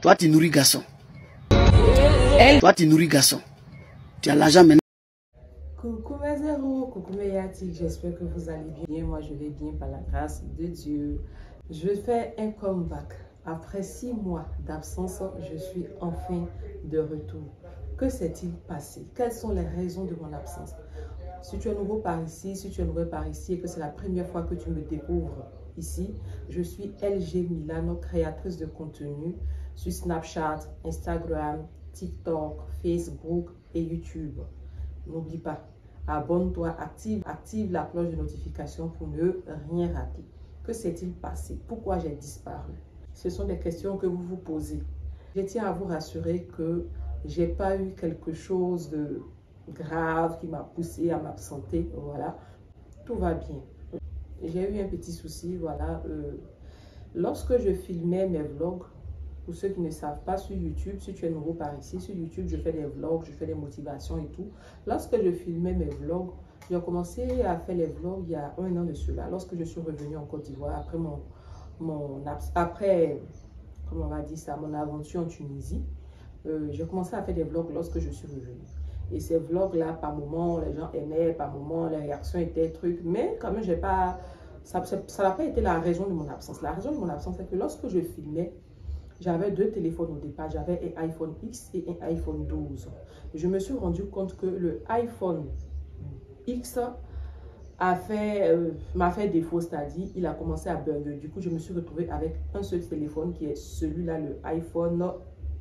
Toi, tu nourris garçon. Toi, tu nourris garçon. Tu as l'argent maintenant. Coucou mes zéros, coucou mes yatis, j'espère que vous allez bien. Moi, je vais bien par la grâce de Dieu. Je fais un comeback. Après 6 mois d'absence, je suis enfin de retour. Que s'est-il passé? Quelles sont les raisons de mon absence? Si tu es nouveau par ici, si tu es nouveau par ici et que c'est la première fois que tu me découvres ici, je suis LG Milano, créatrice de contenu sur Snapchat, Instagram, TikTok, Facebook et YouTube. N'oublie pas, abonne-toi, active la cloche de notification pour ne rien rater. Que s'est-il passé? Pourquoi j'ai disparu? Ce sont des questions que vous vous posez. Je tiens à vous rassurer que j'ai pas eu quelque chose de grave qui m'a poussé à m'absenter. Voilà, tout va bien. J'ai eu un petit souci, voilà. Lorsque je filmais mes vlogs, pour ceux qui ne savent pas, sur YouTube, si tu es nouveau par ici, sur YouTube, je fais des vlogs, je fais des motivations et tout. Lorsque je filmais mes vlogs, j'ai commencé à faire les vlogs il y a 1 an de cela. Lorsque je suis revenue en Côte d'Ivoire, après, comment on va dire ça, mon aventure en Tunisie, j'ai commencé à faire des vlogs lorsque je suis revenue. Et ces vlogs-là, par moments, les gens aimaient, par moments, les réactions étaient trucs. Mais quand même, ça n'a pas été la raison de mon absence. La raison de mon absence, c'est que lorsque je filmais, j'avais 2 téléphones au départ. J'avais un iPhone X et un iPhone 12. Je me suis rendu compte que le iPhone X m'a fait défaut, c'est-à-dire il a commencé à bugger. Du coup, je me suis retrouvée avec un seul téléphone qui est celui-là, le iPhone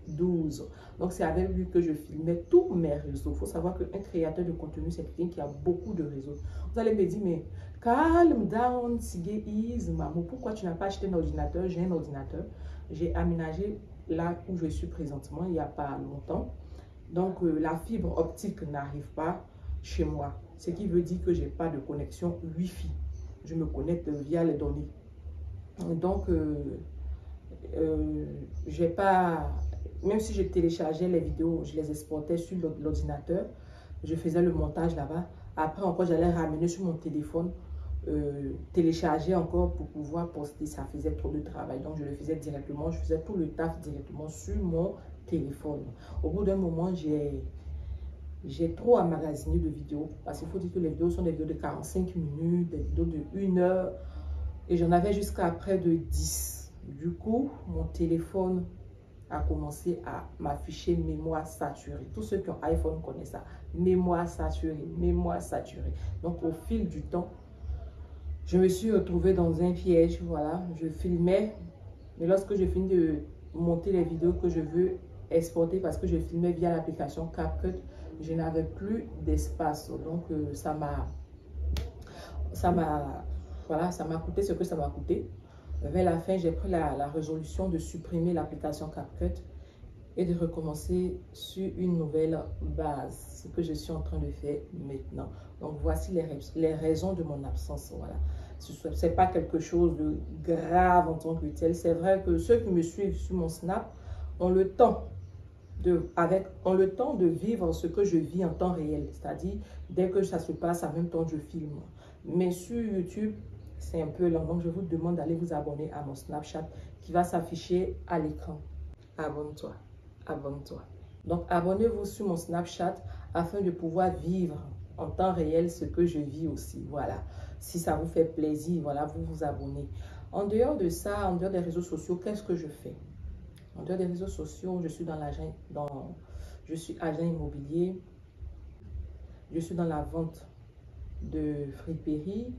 12. Donc, c'est avec lui que je filmais tous mes réseaux. Il faut savoir qu'un créateur de contenu, c'est quelqu'un qui a beaucoup de réseaux. Vous allez me dire, mais calme down, Sige, ease, maman. Pourquoi tu n'as pas acheté un ordinateur? J'ai un ordinateur. J'ai aménagé là où je suis présentement, il n'y a pas longtemps. Donc, la fibre optique n'arrive pas chez moi. Ce qui veut dire que je n'ai pas de connexion Wi-Fi. Je me connecte via les données. Donc, j'ai pas... Même si je téléchargeais les vidéos, je les exportais sur l'ordinateur. Je faisais le montage là-bas. Après, encore, j'allais ramener sur mon téléphone. Télécharger encore pour pouvoir poster, ça faisait trop de travail, donc je le faisais directement, je faisais tout le taf directement sur mon téléphone. Au bout d'un moment, j'ai trop emmagasiné de vidéos, parce qu'il faut dire que les vidéos sont des vidéos de 45 minutes, des vidéos de 1 heure, et j'en avais jusqu'à près de 10. Du coup, mon téléphone a commencé à m'afficher mémoire saturée. Tous ceux qui ont iPhone connaissent ça, mémoire saturée, mémoire saturée. Donc au fil du temps, je me suis retrouvée dans un piège, voilà, je filmais, mais lorsque je finis de monter les vidéos que je veux exporter, parce que je filmais via l'application CapCut, je n'avais plus d'espace, donc ça m'a coûté ce que ça m'a coûté. Vers la fin, j'ai pris la résolution de supprimer l'application CapCut et de recommencer sur une nouvelle base, ce que je suis en train de faire maintenant. Donc voici les raisons de mon absence. Voilà, ce n'est pas quelque chose de grave en tant que tel. C'est vrai que ceux qui me suivent sur mon Snap ont le temps de vivre ce que je vis en temps réel, c'est-à-dire dès que ça se passe en même temps je filme. Mais sur YouTube, c'est un peu lent, donc je vous demande d'aller vous abonner à mon Snapchat qui va s'afficher à l'écran. Abonne-toi. Abonne-toi. Donc, abonnez-vous sur mon Snapchat afin de pouvoir vivre en temps réel ce que je vis aussi. Voilà. Si ça vous fait plaisir, voilà, vous vous abonnez. En dehors de ça, en dehors des réseaux sociaux, qu'est-ce que je fais? En dehors des réseaux sociaux, je suis je suis agent immobilier. Je suis dans la vente de friperie.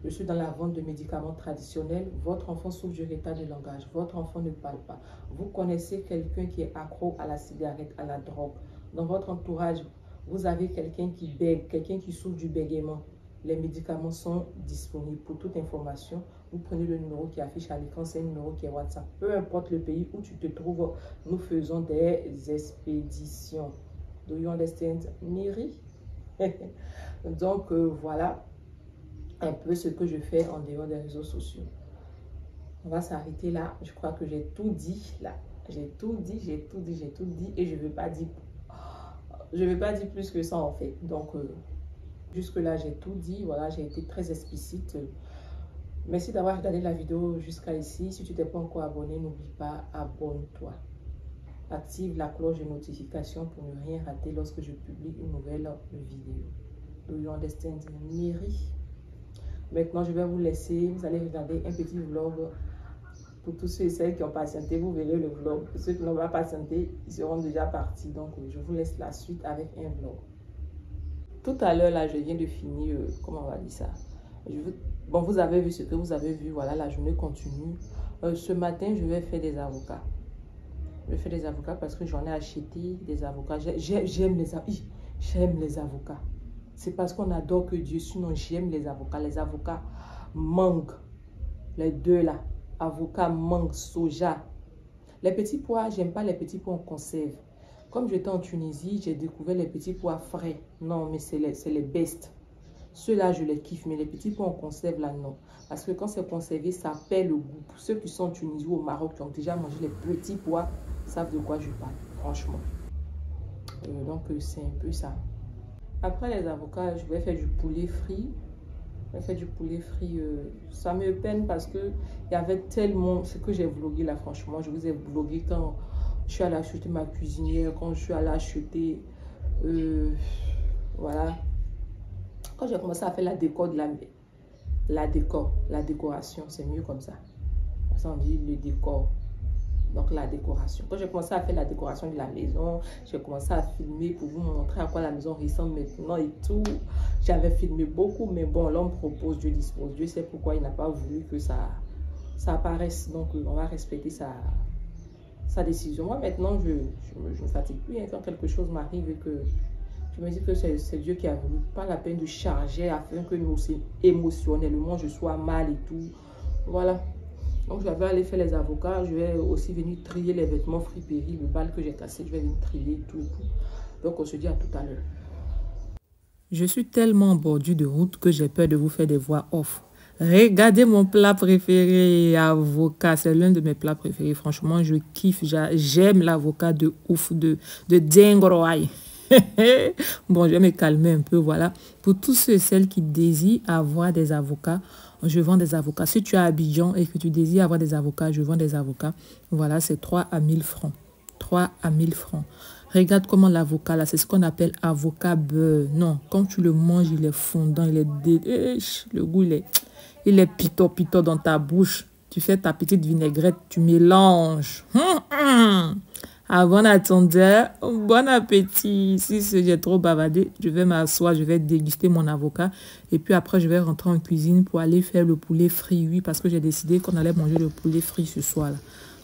Je suis dans la vente de médicaments traditionnels. Votre enfant souffre du retard de langage. Votre enfant ne parle pas. Vous connaissez quelqu'un qui est accro à la cigarette, à la drogue. Dans votre entourage, vous avez quelqu'un qui bègue, quelqu'un qui souffre du bégaiement. Les médicaments sont disponibles. Pour toute information, vous prenez le numéro qui affiche à l'écran. C'est un numéro qui est WhatsApp. Peu importe le pays où tu te trouves, nous faisons des expéditions. Do you understand, Miri? Donc, voilà un peu ce que je fais en dehors des réseaux sociaux. On va s'arrêter là. Je crois que j'ai tout dit là. J'ai tout dit et je ne vais pas dire plus que ça en fait. Donc jusque là j'ai tout dit. Voilà, j'ai été très explicite. Merci d'avoir regardé la vidéo jusqu'à ici. Si tu t'es pas encore abonné, n'oublie pas, abonne-toi. active la cloche de notification pour ne rien rater lorsque je publie une nouvelle vidéo. Do you understand? Miri. Maintenant, je vais vous laisser. Vous allez regarder un petit vlog. Pour tous ceux et celles qui ont patienté, vous verrez le vlog. Pour ceux qui n'ont pas patienté, ils seront déjà partis. Donc, je vous laisse la suite avec un vlog. Tout à l'heure, là, je viens de finir, comment on va dire ça? Bon, vous avez vu ce que vous avez vu. Voilà, la journée continue. Ce matin, je vais faire des avocats. Je vais faire des avocats parce que j'en ai acheté des avocats. J'aime les avocats. C'est parce qu'on adore que Dieu, sinon j'aime les avocats. Les avocats mangue. Les deux là. Avocats, mangue, soja. Les petits pois, j'aime pas les petits pois en conserve. Comme j'étais en Tunisie, j'ai découvert les petits pois frais. Non, mais c'est les best. Ceux-là, je les kiffe. Mais les petits pois en conserve, là, non. Parce que quand c'est conservé, ça perd le goût. Pour ceux qui sont en Tunisie ou au Maroc, qui ont déjà mangé les petits pois, savent de quoi je parle, franchement. Donc, c'est un peu ça. Après les avocats, je vais faire du poulet frit. Je vais faire du poulet frit. Ça me peine parce que il y avait tellement... Ce que j'ai vlogué là, franchement, je vous ai vlogué quand je suis allée acheter ma cuisinière, quand je suis allée acheter... voilà. Quand j'ai commencé à faire la déco de la décoration, c'est mieux comme ça. Ça, on dit le décor. Donc la décoration. Quand j'ai commencé à faire la décoration de la maison, j'ai commencé à filmer pour vous montrer à quoi la maison ressemble maintenant et tout. J'avais filmé beaucoup, mais bon, l'homme propose, Dieu dispose. Dieu sait pourquoi il n'a pas voulu que ça apparaisse. Donc on va respecter sa décision. Moi maintenant, je ne me fatigue plus. Quand quelque chose m'arrive et que je me dis que c'est Dieu qui a voulu. Pas la peine de charger afin que nous aussi émotionnellement je sois mal et tout. Voilà. Donc, je vais aller faire les avocats. Je vais aussi venir trier les vêtements friperie, le bal que j'ai cassé. Je vais venir trier tout et tout. Donc, on se dit à tout à l'heure. Je suis tellement en bordure de route que j'ai peur de vous faire des voix off. Regardez mon plat préféré, avocat. C'est l'un de mes plats préférés. Franchement, je kiffe. J'aime l'avocat de ouf, de dingue. Bon, je vais me calmer un peu, voilà. Pour tous ceux et celles qui désirent avoir des avocats, je vends des avocats. Si tu es à Abidjan et que tu désires avoir des avocats, je vends des avocats. Voilà, c'est 3 à 1000 francs. 3 à 1000 francs. Regarde comment l'avocat, là, c'est ce qu'on appelle avocat beurre. Non, quand tu le manges, il est fondant, il est le goût, il est pito dans ta bouche. Tu fais ta petite vinaigrette, tu mélanges. Avant d'attendre, bon appétit. Si j'ai trop bavardé, je vais m'asseoir, je vais déguster mon avocat. Et puis après, je vais rentrer en cuisine pour aller faire le poulet frit. Oui, parce que j'ai décidé qu'on allait manger le poulet frit ce soir. Là.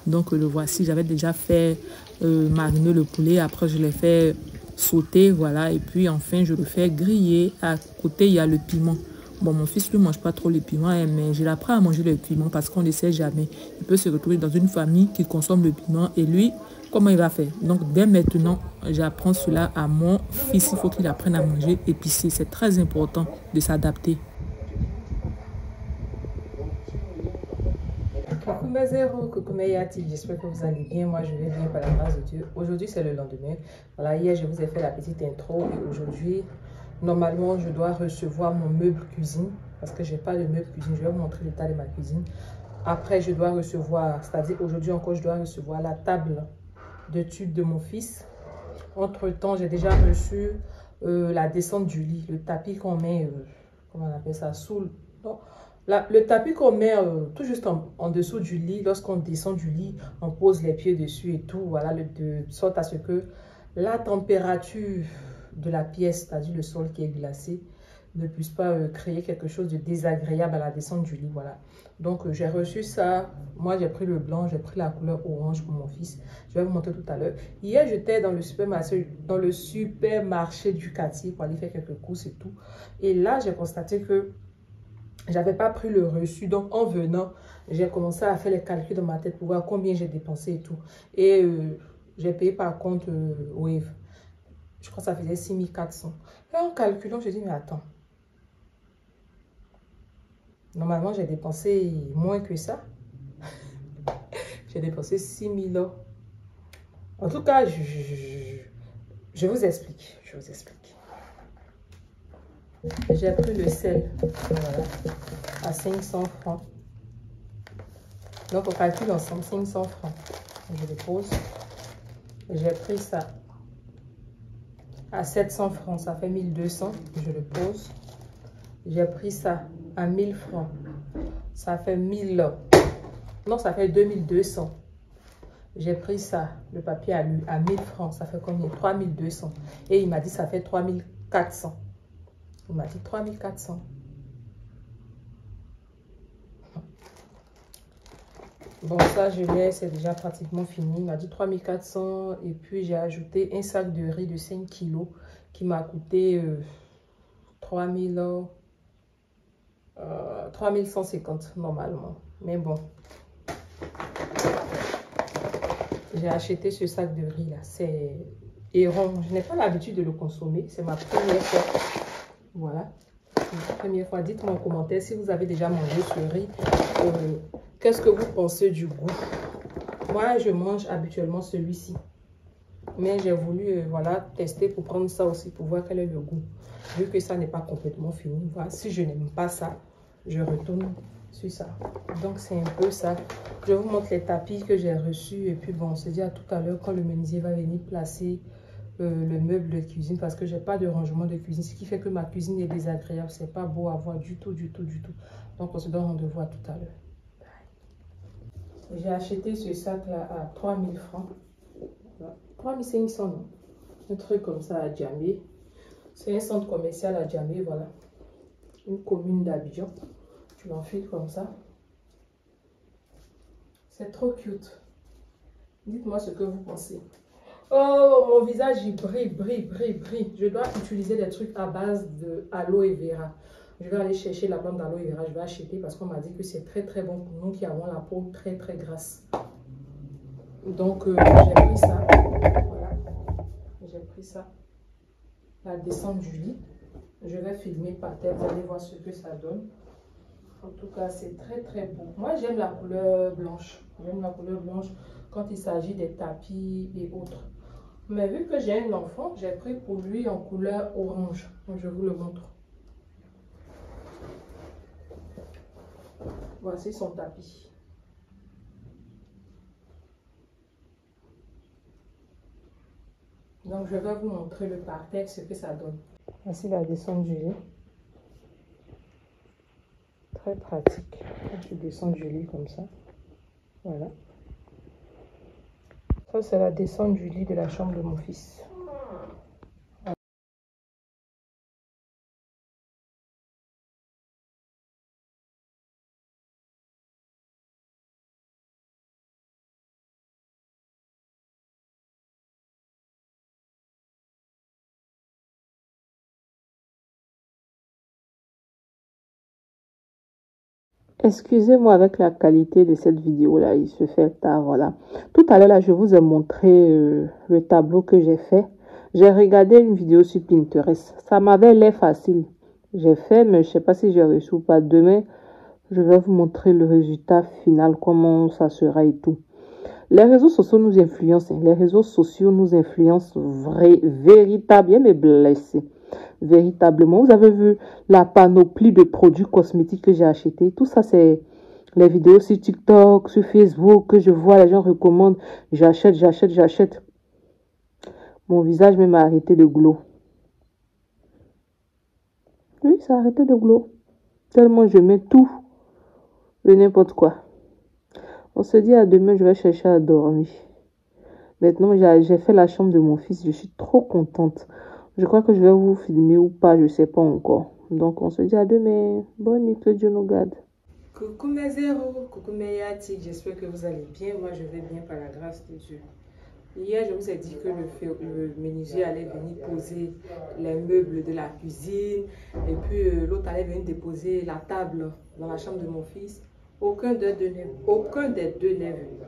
Donc, le voici. J'avais déjà fait mariner le poulet. Après, je l'ai fait sauter. Voilà. Et puis, enfin, je le fais griller. À côté, il y a le piment. Bon, mon fils ne mange pas trop le piment, mais je l'apprends à manger le piment parce qu'on ne sait jamais. Il peut se retrouver dans une famille qui consomme le piment et lui, comment il va faire? Donc, dès maintenant, j'apprends cela à mon fils. Il faut qu'il apprenne à manger épicé. C'est très important de s'adapter. Coucou mes zéros, coucou mes yatis, j'espère que vous allez bien. Moi, je vais bien par la grâce de Dieu. Aujourd'hui, c'est le lendemain. Voilà, hier, je vous ai fait la petite intro et aujourd'hui... Normalement, je dois recevoir mon meuble cuisine parce que je n'ai pas de meuble cuisine. Je vais vous montrer l'état de ma cuisine. Après, je dois recevoir, c'est-à-dire aujourd'hui encore, je dois recevoir la table d'études de mon fils. Entre-temps, j'ai déjà reçu la descente du lit, le tapis qu'on met, comment on appelle ça, sous le tapis qu'on met tout juste en dessous du lit. Lorsqu'on descend du lit, on pose les pieds dessus et tout, voilà, de sorte à ce que la température de la pièce, c'est-à-dire le sol qui est glacé, ne puisse pas créer quelque chose de désagréable à la descente du lit. Voilà. Donc, j'ai reçu ça. Moi, j'ai pris le blanc, j'ai pris la couleur orange pour mon fils. Je vais vous montrer tout à l'heure. Hier, j'étais dans le supermarché du quartier pour aller faire quelques courses et tout. Et là, j'ai constaté que j'avais pas pris le reçu. Donc, en venant, j'ai commencé à faire les calculs dans ma tête pour voir combien j'ai dépensé et tout. Et j'ai payé par compte Wave. Je crois que ça faisait 6400. Et en calculant, je dis, mais attends. Normalement, j'ai dépensé moins que ça. J'ai dépensé 6000 €. En tout cas, je vous explique. Je vous explique. J'ai pris le sel, voilà, à 500 francs. Donc, on calcule ensemble 500 francs. Je le pose. J'ai pris ça à 700 francs, ça fait 1200, je le pose. J'ai pris ça à 1000 francs, ça fait 1000, non, ça fait 2200. J'ai pris ça, le papier à 1000 francs, ça fait combien? 3200. Et il m'a dit ça fait 3400. Il m'a dit 3400. Bon, ça, je l'ai, c'est déjà pratiquement fini. Il m'a dit 3400. Et puis, j'ai ajouté un sac de riz de 5 kilos qui m'a coûté 3150 normalement. Mais bon. J'ai acheté ce sac de riz là. C'est rond. Je n'ai pas l'habitude de le consommer. C'est ma première fois. Voilà. La première fois. Dites-moi en commentaire si vous avez déjà mangé ce riz. Qu'est-ce que vous pensez du goût? Moi, je mange habituellement celui-ci. Mais j'ai voulu voilà, tester pour prendre ça aussi, pour voir quel est le goût. Vu que ça n'est pas complètement fini. Voilà. Si je n'aime pas ça, je retourne sur ça. Donc, c'est un peu ça. Je vous montre les tapis que j'ai reçus. Et puis, bon, on se dit à tout à l'heure quand le menuisier va venir placer le meuble de cuisine. Parce que j'ai pas de rangement de cuisine. Ce qui fait que ma cuisine est désagréable. C'est pas beau à voir du tout, du tout, du tout. Donc, on se donne rendez-vous à tout à l'heure. J'ai acheté ce sac-là à 3000 francs. 3500, non? Un truc comme ça à Djamé. C'est un centre commercial à Djamé, voilà. Une commune d'Abidjan. Tu l'enfiles comme ça. C'est trop cute. Dites-moi ce que vous pensez. Oh, mon visage, il brille, brille, brille, brille. Je dois utiliser des trucs à base de aloe vera. Je vais aller chercher la plante d'aloe vera. Je vais acheter parce qu'on m'a dit que c'est très, très bon pour nous qui avons la peau très, très grasse. Donc, j'ai pris ça. Voilà. J'ai pris ça. La descente du lit. Je vais filmer par terre. Vous allez voir ce que ça donne. En tout cas, c'est très, très beau. Moi, j'aime la couleur blanche. J'aime la couleur blanche quand il s'agit des tapis et autres. Mais vu que j'ai un enfant, j'ai pris pour lui en couleur orange. Donc, je vous le montre. Voici son tapis. Donc, je vais vous montrer le parterre, ce que ça donne. Voici la descente du lit. Très pratique. Je descends du lit comme ça. Voilà. Ça, c'est la descente du lit de la chambre de mon fils. Excusez-moi avec la qualité de cette vidéo là, il se fait tard, voilà. Tout à l'heure là, je vous ai montré le tableau que j'ai fait. J'ai regardé une vidéo sur Pinterest. Ça m'avait l'air facile. J'ai fait, mais je sais pas si j'ai reçu ou pas. Demain, je vais vous montrer le résultat final, comment ça sera et tout. Les réseaux sociaux nous influencent. Les réseaux sociaux nous influencent véritablement, mais blessés. Véritablement, vous avez vu la panoplie de produits cosmétiques que j'ai achetés. Tout ça, c'est les vidéos sur TikTok, sur Facebook que je vois, les gens recommandent. J'achète, j'achète, j'achète. Mon visage même a arrêté de glow. Oui, ça a arrêté de glow. Tellement je mets tout et n'importe quoi. On se dit à demain, je vais chercher à dormir. Maintenant, j'ai fait la chambre de mon fils. Je suis trop contente. Je crois que je vais vous filmer ou pas, je ne sais pas encore. Donc, on se dit à demain. Bonne nuit, que Dieu nous garde. Coucou mes zéros, coucou mes yatiques. J'espère que vous allez bien. Moi, je vais bien par la grâce de Dieu. Hier, je vous ai dit que le menuisier allait venir poser les meubles de la cuisine. Et puis, l'autre allait venir déposer la table dans la chambre de mon fils. Aucun des deux n'est venu.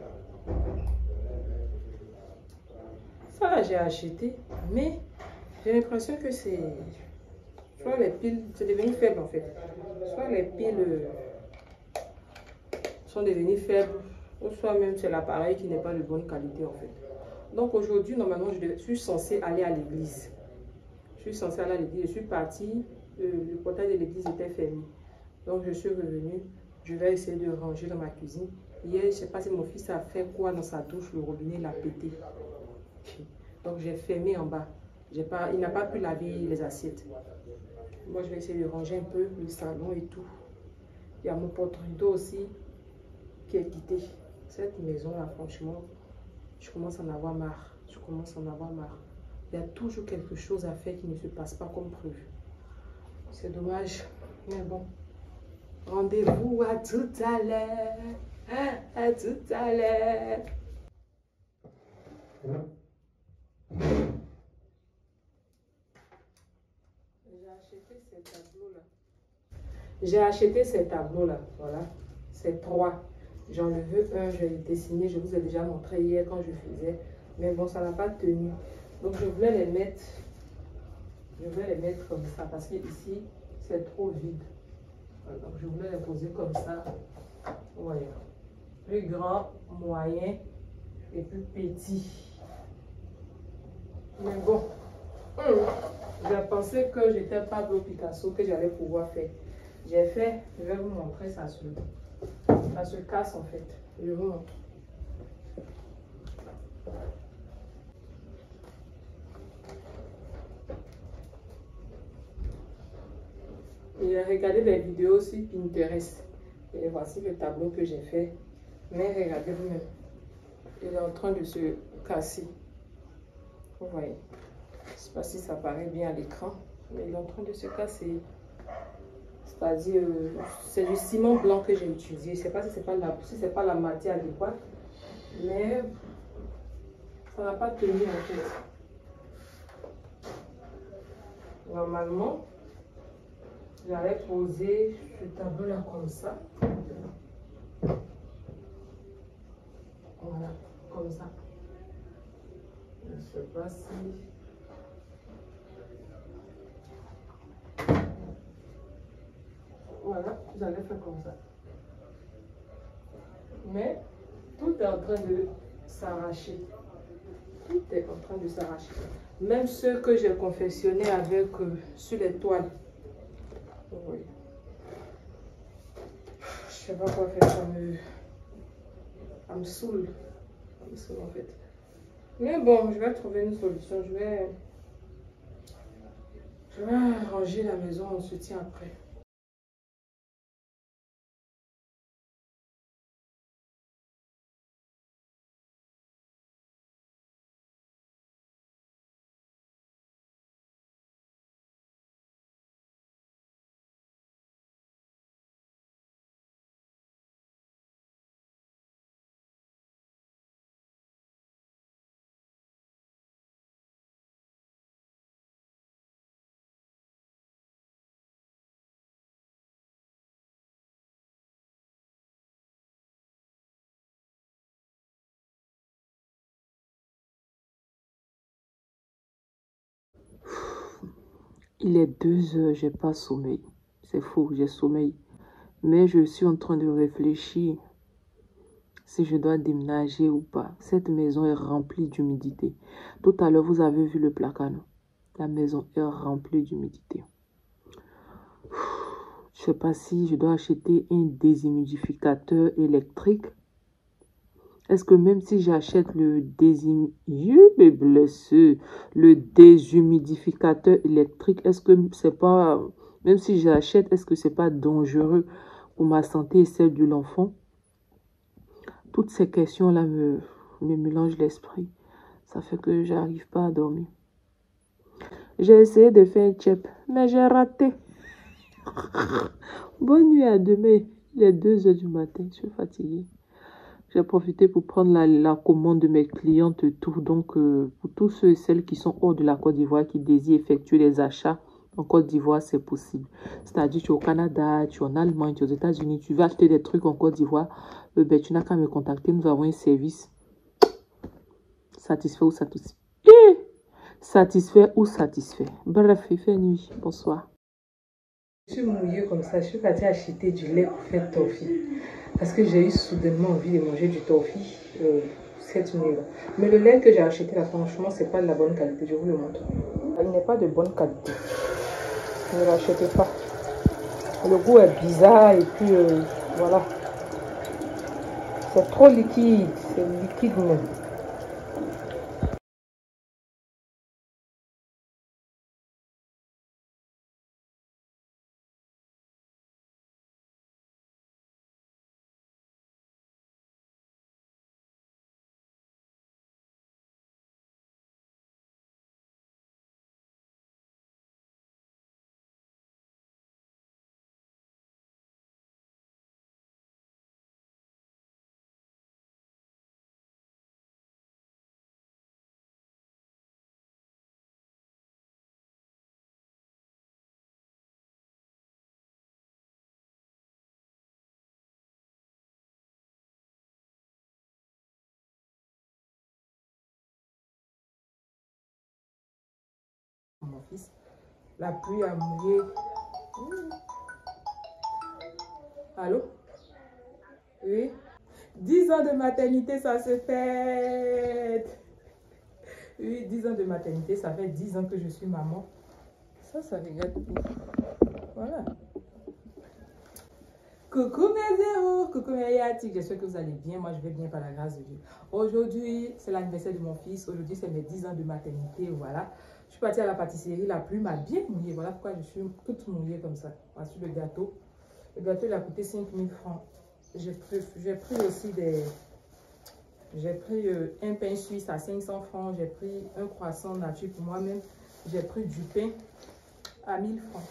Ça, là, j'ai acheté, mais j'ai l'impression que c'est... Soit les piles, c'est devenu faible en fait. Soit les piles sont devenues faibles, ou soit même c'est l'appareil qui n'est pas de bonne qualité en fait. Donc aujourd'hui, normalement, je suis censée aller à l'église. Je suis censée aller à l'église. Je suis partie, le portail de l'église était fermé. Donc je suis revenue. Je vais essayer de ranger dans ma cuisine. Hier, je ne sais pas si mon fils a fait quoi dans sa douche, le robinet l'a pété. Donc j'ai fermé en bas. Il n'a pas pu laver les assiettes. Moi, je vais essayer de ranger un peu le salon et tout. Il y a mon porte-rideau aussi qui est quitté. Cette maison-là, franchement, je commence à en avoir marre. Je commence à en avoir marre. Il y a toujours quelque chose à faire qui ne se passe pas comme prévu. C'est dommage, mais bon. Rendez-vous à tout à l'heure. À tout à l'heure. J'ai acheté ces tableaux-là. Voilà. C'est 3. J'en veux un, je l'ai dessiné. Je vous ai déjà montré hier quand je faisais. Mais bon, ça n'a pas tenu. Donc, je voulais les mettre. Je voulais les mettre comme ça. Parce que ici, c'est trop vide. Voilà, donc, je voulais les poser comme ça. Voilà. Plus grand, moyen et plus petit. Mais bon. J'ai pensé que j'étais Pablo Picasso, que j'allais pouvoir faire. J'ai fait, je vais vous montrer, ça se casse en fait. Je vous montre. J'ai regardé des vidéos sur Pinterest. Et voici le tableau que j'ai fait. Mais regardez vous-même. Il est en train de se casser. Vous voyez. Je ne sais pas si ça paraît bien à l'écran. Mais il est en train de se casser. C'est-à-dire, c'est du ciment blanc que j'ai utilisé. Je ne sais pas si ce n'est pas la matière adéquate. Mais ça n'a pas tenu en fait. Normalement, j'allais poser ce tableau-là comme ça. Voilà, comme ça. Je ne sais pas si... Voilà, j'allais faire comme ça. Mais tout est en train de s'arracher. Tout est en train de s'arracher. Même ceux que j'ai confectionnés avec sur les toiles. Oui. Je sais pas quoi faire, ça me saoule. Ça me saoule en fait. Mais bon, je vais trouver une solution. Je vais ranger la maison, on se tient après. Il est 2 heures, j'ai pas sommeil. C'est faux, j'ai sommeil. Mais je suis en train de réfléchir si je dois déménager ou pas. Cette maison est remplie d'humidité. Tout à l'heure, vous avez vu le placard. La maison est remplie d'humidité. Je sais pas si je dois acheter un déshumidificateur électrique. Est-ce que même si j'achète le déshumidificateur électrique, est-ce que c'est pas, même si j'achète, est-ce que c'est pas dangereux pour ma santé et celle de l'enfant? Toutes ces questions-là me mélangent l'esprit. Ça fait que j'arrive pas à dormir. J'ai essayé de faire un chep, mais j'ai raté. Bonne nuit, à demain. Il est 2 heures du matin, je suis fatiguée. J'ai profité pour prendre la commande de mes clientes tout. Donc, pour tous ceux et celles qui sont hors de la Côte d'Ivoire, qui désirent effectuer les achats en Côte d'Ivoire, c'est possible. C'est-à-dire, tu es au Canada, tu es en Allemagne, tu es aux États-Unis, tu veux acheter des trucs en Côte d'Ivoire, ben, tu n'as qu'à me contacter. Nous avons un service satisfait ou satisfait. Satisfait ou satisfait. Bref, il fait nuit. Bonsoir. Je suis mouillée comme ça. Je suis partie acheter du lait pour faire toffee. Parce que j'ai eu soudainement envie de manger du toffee cette nuit-là. Mais le lait que j'ai acheté là, franchement, c'est pas de la bonne qualité. Je vous le montre. Il n'est pas de bonne qualité. Ne l'achetez pas. Le goût est bizarre et puis voilà. C'est trop liquide. C'est liquide même. fils. La pluie a mouillé. Allô? Oui? 10 ans de maternité, ça se fait. Oui, 10 ans de maternité, ça fait 10 ans que je suis maman. Ça regarde tout. Voilà. Coucou mes zéros, coucou mes yatiques, j'espère que vous allez bien. Moi, je vais bien par la grâce de Dieu. Aujourd'hui, c'est l'anniversaire de mon fils. Aujourd'hui, c'est mes 10 ans de maternité. Voilà. Je suis partie à la pâtisserie. La pluie m'a bien mouillée. Voilà pourquoi je suis toute mouillée comme ça. Voici le gâteau. Le gâteau, il a coûté 5000 francs. J'ai pris aussi des... J'ai pris un pain suisse à 500 francs. J'ai pris un croissant nature pour moi-même. J'ai pris du pain à 1000 francs.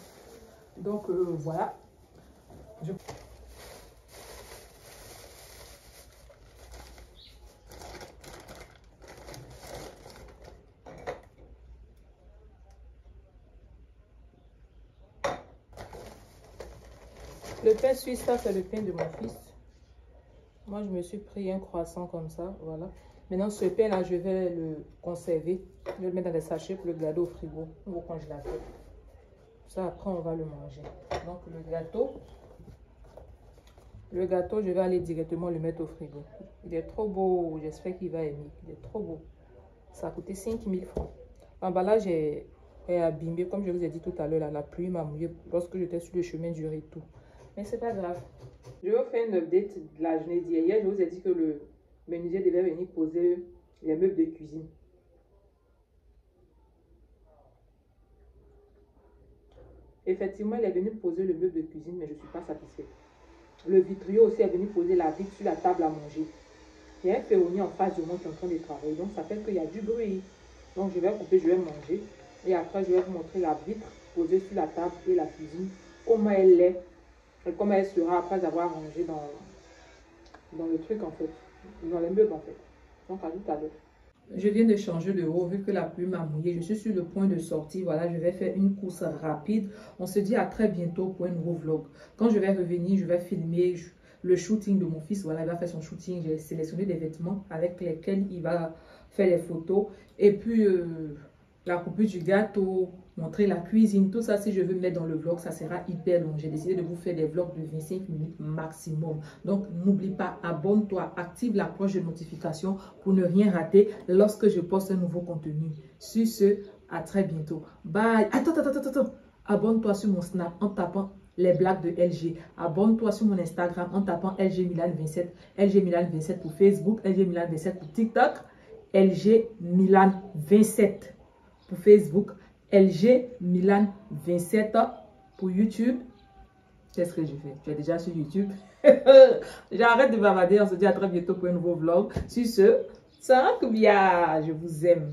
Donc, voilà. Le pain suisse, ça c'est le pain de mon fils. Moi, je me suis pris un croissant comme ça, voilà. Maintenant, ce pain-là, je vais le conserver. Je vais le mettre dans des sachets pour le garder au frigo ou au congélateur. Ça, après, on va le manger. Donc, le gâteau, je vais aller directement le mettre au frigo. Il est trop beau. J'espère qu'il va aimer. Il est trop beau. Ça a coûté 5000 francs. L'emballage est abîmé. Comme je vous ai dit tout à l'heure, la pluie m'a mouillé lorsque j'étais sur le chemin du retour. Mais c'est pas grave. Je vais vous faire une update de la journée d'hier. Hier, je vous ai dit que le menuisier devait venir poser les meubles de cuisine. Effectivement, il est venu poser le meuble de cuisine, mais je ne suis pas satisfaite. Le vitrier aussi est venu poser la vitre sur la table à manger. Il y a un ferronnier en face de moi qui est en train de travailler. Donc, ça fait qu'il y a du bruit. Donc, je vais couper, je vais manger. Et après, je vais vous montrer la vitre posée sur la table et la cuisine. Comment elle est. Et comment elle sera après avoir rangé dans le truc en fait. Dans les meubles en fait. Donc, à tout à l'heure. Je viens de changer de haut vu que la pluie m'a mouillé. Je suis sur le point de sortir. Voilà, je vais faire une course rapide. On se dit à très bientôt pour un nouveau vlog. Quand je vais revenir, je vais filmer le shooting de mon fils. Voilà, il va faire son shooting. J'ai sélectionné des vêtements avec lesquels il va faire les photos. Et puis, la coupure du gâteau, montrer la cuisine. Tout ça, si je veux me mettre dans le vlog, ça sera hyper long. J'ai décidé de vous faire des vlogs de 25 minutes maximum. Donc, n'oublie pas, abonne-toi, active la cloche de notification pour ne rien rater lorsque je poste un nouveau contenu. Sur ce, à très bientôt. Bye. Attends. Abonne-toi sur mon Snap en tapant les blagues de LG. Abonne-toi sur mon Instagram en tapant LG Milan 27. LG Milan 27 pour Facebook, LG Milan 27 pour TikTok, LG Milan 27 pour Facebook, LG Milan 27 pour YouTube. Qu'est-ce que je fais? Tu es déjà sur YouTube. J'arrête de bavarder. On se dit à très bientôt pour un nouveau vlog. Sur ce, ça va bien. Je vous aime.